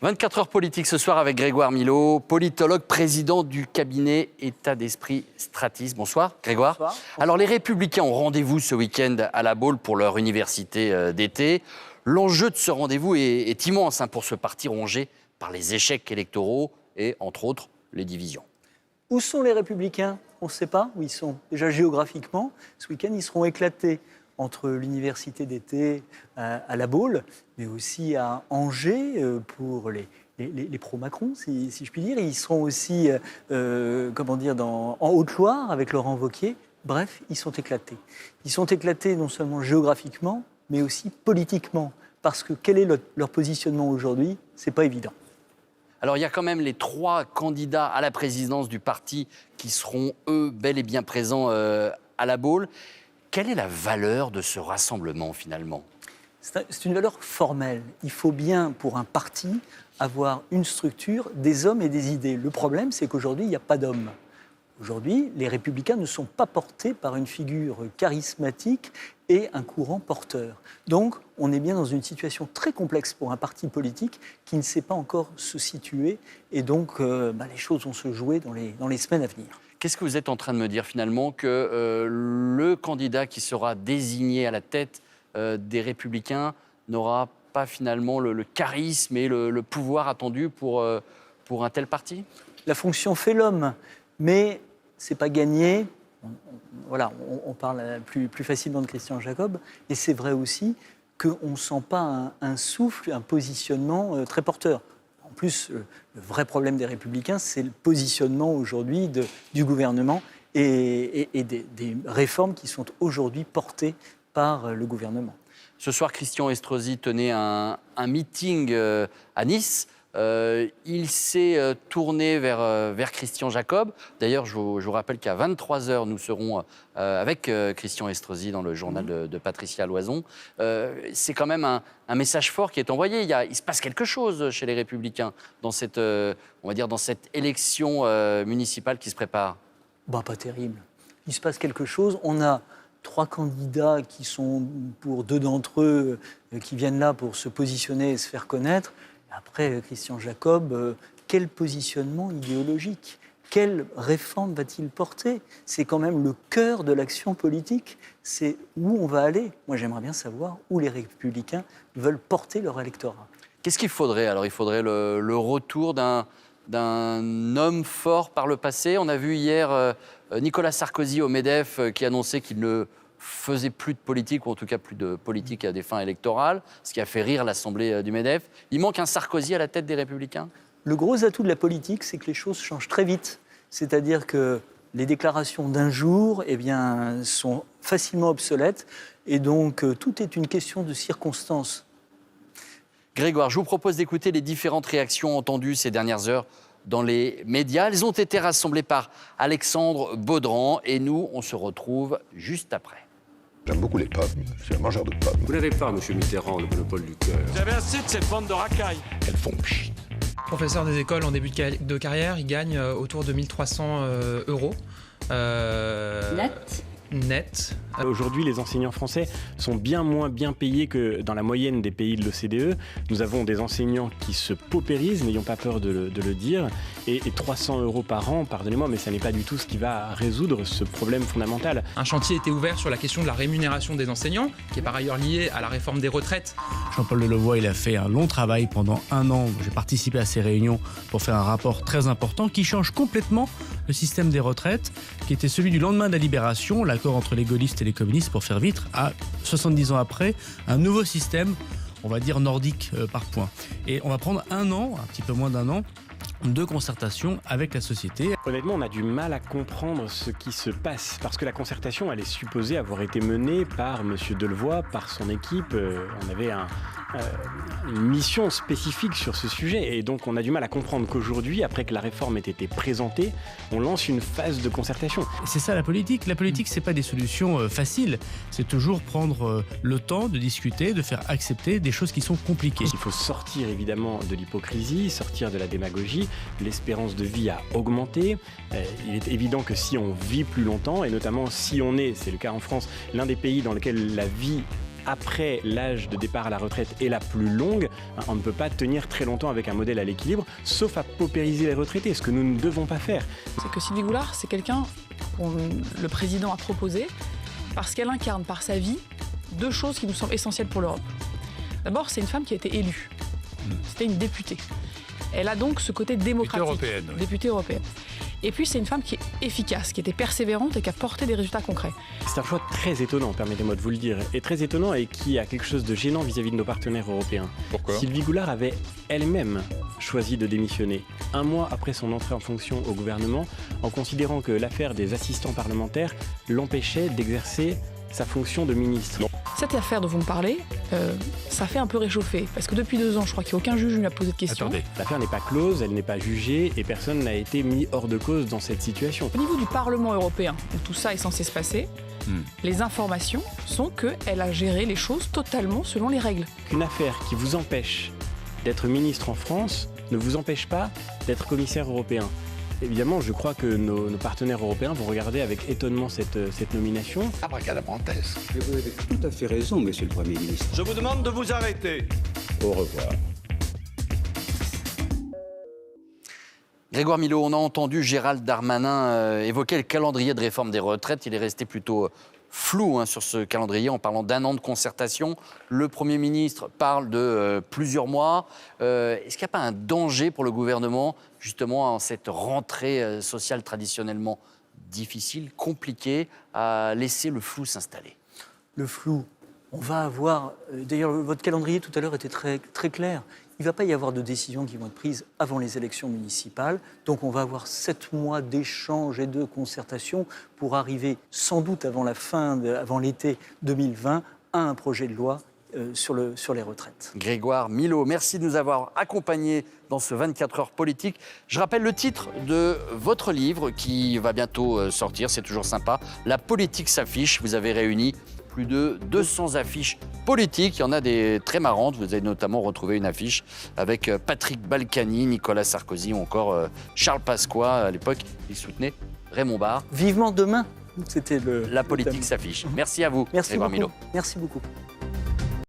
24 heures politiques ce soir avec Grégoire Milot, politologue, président du cabinet État d'Esprit Stratis. Bonsoir Grégoire. Bonsoir. Alors les Républicains ont rendez-vous ce week-end à La Baule pour leur université d'été. L'enjeu de ce rendez-vous est immense pour ce parti rongé par les échecs électoraux et entre autres les divisions. Où sont les Républicains? On ne sait pas où ils sont. Déjà géographiquement, ce week-end, ils seront éclatés entre l'université d'été à La Baule, mais aussi à Angers pour les pro-Macron, si je puis dire. Et ils seront aussi en Haute-Loire avec Laurent Wauquiez. Bref, ils sont éclatés. Ils sont éclatés non seulement géographiquement, mais aussi politiquement. Parce que quel est leur positionnement aujourd'hui? Ce n'est pas évident. Alors, il y a quand même les 3 candidats à la présidence du parti qui seront, eux, bel et bien présents à La Baule. Quelle est la valeur de ce rassemblement, finalement? C'est une valeur formelle. Il faut bien, pour un parti, avoir une structure, des hommes et des idées. Le problème, c'est qu'aujourd'hui, il n'y a pas d'hommes. Aujourd'hui, les Républicains ne sont pas portés par une figure charismatique et un courant porteur. Donc, on est bien dans une situation très complexe pour un parti politique qui ne sait pas encore se situer. Et donc, les choses vont se jouer dans les semaines à venir. Qu'est-ce que vous êtes en train de me dire finalement que le candidat qui sera désigné à la tête des Républicains n'aura pas finalement le charisme et le pouvoir attendu pour un tel parti? La fonction fait l'homme, mais c'est pas gagné. On parle plus facilement de Christian Jacob, et c'est vrai aussi qu'on ne sent pas un souffle, un positionnement très porteur. En plus, le vrai problème des Républicains, c'est le positionnement aujourd'hui du gouvernement et des réformes qui sont aujourd'hui portées par le gouvernement. Ce soir, Christian Estrosi tenait un meeting à Nice. Il s'est tourné vers Christian Jacob. D'ailleurs, je vous rappelle qu'à 23h, nous serons avec Christian Estrosi dans le journal de Patricia Loison. C'est quand même un message fort qui est envoyé. Il se passe quelque chose chez les Républicains dans cette élection municipale qui se prépare. Pas terrible. Il se passe quelque chose. On a 3 candidats qui sont, pour 2 d'entre eux, qui viennent là pour se positionner et se faire connaître. Après, Christian Jacob, quel positionnement idéologique? Quelle réforme va-t-il porter? C'est quand même le cœur de l'action politique. C'est où on va aller. Moi, j'aimerais bien savoir où les Républicains veulent porter leur électorat. Qu'est-ce qu'il faudrait? Alors, il faudrait le retour d'un homme fort par le passé. On a vu hier Nicolas Sarkozy au MEDEF qui annonçait qu'il ne faisait plus de politique, ou en tout cas plus de politique à des fins électorales, ce qui a fait rire l'Assemblée du MEDEF. Il manque un Sarkozy à la tête des Républicains? Le gros atout de la politique, c'est que les choses changent très vite. C'est-à-dire que les déclarations d'un jour sont facilement obsolètes, et donc tout est une question de circonstances. Grégoire, je vous propose d'écouter les différentes réactions entendues ces dernières heures dans les médias. Elles ont été rassemblées par Alexandre Baudran, et nous, on se retrouve juste après. J'aime beaucoup les pommes, je suis un mangeur de pommes. Vous n'avez pas, monsieur Mitterrand, le monopole du cœur. Vous avez assez de cette bande de racailles. Elles font pchit. Professeur des écoles en début de carrière, il gagne autour de 1 300 euros. Net. Aujourd'hui, les enseignants français sont bien moins bien payés que dans la moyenne des pays de l'OCDE. Nous avons des enseignants qui se paupérisent, n'ayons pas peur de le dire, et 300 euros par an, pardonnez-moi, mais ça n'est pas du tout ce qui va résoudre ce problème fondamental. Un chantier était ouvert sur la question de la rémunération des enseignants, qui est par ailleurs liée à la réforme des retraites. Jean-Paul Delevoye, il a fait un long travail pendant 1 an. J'ai participé à ces réunions pour faire un rapport très important qui change complètement le système des retraites, qui était celui du lendemain de la Libération, l'accord entre les gaullistes et les communistes, pour faire vite, à 70 ans après, un nouveau système, on va dire nordique par points. Et on va prendre 1 an, un petit peu moins d'1 an, de concertation avec la société. Honnêtement, on a du mal à comprendre ce qui se passe, parce que la concertation, elle est supposée avoir été menée par M. Delevoye, par son équipe. On avait une mission spécifique sur ce sujet, et donc on a du mal à comprendre qu'aujourd'hui, après que la réforme ait été présentée, on lance une phase de concertation. C'est ça la politique. La politique, c'est pas des solutions faciles. C'est toujours prendre le temps de discuter, de faire accepter des choses qui sont compliquées. Il faut sortir évidemment de l'hypocrisie, sortir de la démagogie. L'espérance de vie a augmenté. Il est évident que si on vit plus longtemps, et notamment si on est, c'est le cas en France, l'un des pays dans lequel la vie après l'âge de départ à la retraite est la plus longue, on ne peut pas tenir très longtemps avec un modèle à l'équilibre, sauf à paupériser les retraités, ce que nous ne devons pas faire. C'est que Sylvie Goulard, c'est quelqu'un que le président a proposé parce qu'elle incarne par sa vie 2 choses qui nous semblent essentielles pour l'Europe. D'abord, c'est une femme qui a été élue. C'était une députée. Elle a donc ce côté démocratique. Députée européenne. Et puis, c'est une femme qui est efficace, qui était persévérante et qui a porté des résultats concrets. C'est un choix très étonnant, permettez-moi de vous le dire, et très étonnant et qui a quelque chose de gênant vis-à-vis de nos partenaires européens. Pourquoi ? Sylvie Goulard avait elle-même choisi de démissionner 1 mois après son entrée en fonction au gouvernement, en considérant que l'affaire des assistants parlementaires l'empêchait d'exercer sa fonction de ministre. Cette affaire dont vous me parlez, ça fait un peu réchauffer. Parce que depuis 2 ans, je crois qu'il n'y a aucun juge qui lui a posé de questions. Attendez. L'affaire n'est pas close, elle n'est pas jugée et personne n'a été mis hors de cause dans cette situation. Au niveau du Parlement européen, où tout ça est censé se passer, les informations sont qu'elle a géré les choses totalement selon les règles. Qu'une affaire qui vous empêche d'être ministre en France ne vous empêche pas d'être commissaire européen. Évidemment, je crois que nos partenaires européens vont regarder avec étonnement cette nomination. Abracadabrantesque. Et vous avez tout à fait raison, monsieur le Premier ministre. Je vous demande de vous arrêter. Au revoir. Grégoire Milot, on a entendu Gérald Darmanin évoquer le calendrier de réforme des retraites. Il est resté plutôt flou sur ce calendrier en parlant d'1 an de concertation. Le Premier ministre parle de plusieurs mois. Est-ce qu'il n'y a pas un danger pour le gouvernement, justement, en cette rentrée sociale traditionnellement difficile, compliquée, à laisser le flou s'installer? Le flou, on va avoir... D'ailleurs, votre calendrier tout à l'heure était très, très clair. Il ne va pas y avoir de décisions qui vont être prises avant les élections municipales. Donc on va avoir 7 mois d'échanges et de concertation pour arriver sans doute avant l'été 2020 à un projet de loi sur les retraites. Grégoire Milot, merci de nous avoir accompagnés dans ce 24 heures politique. Je rappelle le titre de votre livre qui va bientôt sortir, c'est toujours sympa. La politique s'affiche, vous avez réuni plus de 200 affiches politiques. Il y en a des très marrantes. Vous avez notamment retrouvé une affiche avec Patrick Balkany, Nicolas Sarkozy ou encore Charles Pasqua. À l'époque, il soutenait Raymond Barre. Vivement demain, c'était La politique s'affiche. Merci à vous, Merci Grégoire beaucoup. Milot. Merci beaucoup.